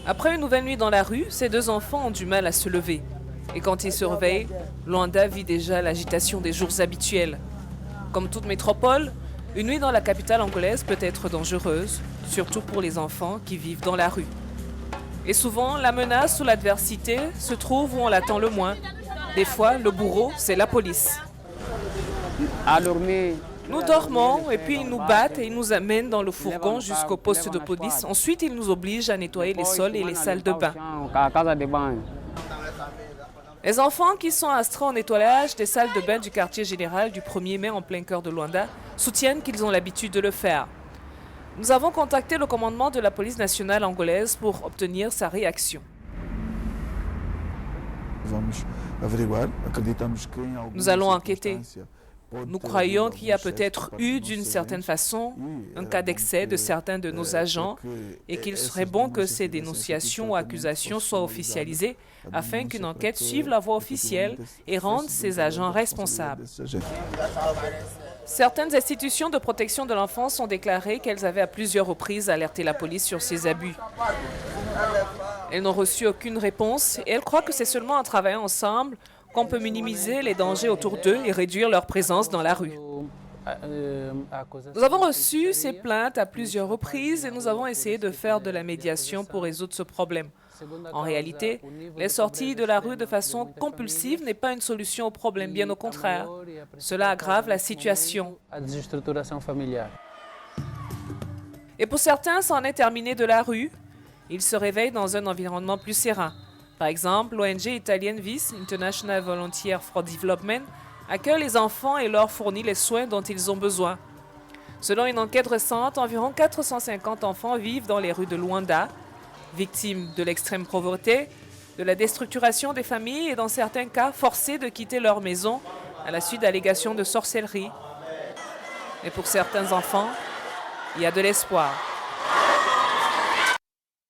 Après une nouvelle nuit dans la rue, ces deux enfants ont du mal à se lever. Et quand ils se réveillent, Luanda vit déjà l'agitation des jours habituels. Comme toute métropole, une nuit dans la capitale angolaise peut être dangereuse, surtout pour les enfants qui vivent dans la rue. Et souvent, la menace ou l'adversité se trouve où on l'attend le moins. Des fois, le bourreau, c'est la police. Nous dormons et puis ils nous battent et ils nous amènent dans le fourgon jusqu'au poste de police. Ensuite, ils nous obligent à nettoyer les sols et les salles de bain. Les enfants qui sont astreints au nettoyage des salles de bain du quartier général du 1er mai en plein cœur de Luanda soutiennent qu'ils ont l'habitude de le faire. Nous avons contacté le commandement de la police nationale angolaise pour obtenir sa réaction. Nous allons enquêter. Nous croyons qu'il y a peut-être eu, d'une certaine façon, un cas d'excès de certains de nos agents et qu'il serait bon que ces dénonciations ou accusations soient officialisées afin qu'une enquête suive la voie officielle et rende ces agents responsables. Certaines institutions de protection de l'enfance ont déclaré qu'elles avaient à plusieurs reprises alerté la police sur ces abus. Elles n'ont reçu aucune réponse et elles croient que c'est seulement en travaillant ensemble qu'on peut minimiser les dangers autour d'eux et réduire leur présence dans la rue. Nous avons reçu ces plaintes à plusieurs reprises et nous avons essayé de faire de la médiation pour résoudre ce problème. En réalité, les sorties de la rue de façon compulsive n'est pas une solution au problème, bien au contraire. Cela aggrave la situation. Et pour certains, c'en est terminé de la rue. Ils se réveillent dans un environnement plus serein. Par exemple, l'ONG italienne VIS, International Volunteer for Development, accueille les enfants et leur fournit les soins dont ils ont besoin. Selon une enquête récente, environ 450 enfants vivent dans les rues de Luanda, victimes de l'extrême pauvreté, de la déstructuration des familles et dans certains cas forcés de quitter leur maison à la suite d'allégations de sorcellerie. Et pour certains enfants, il y a de l'espoir.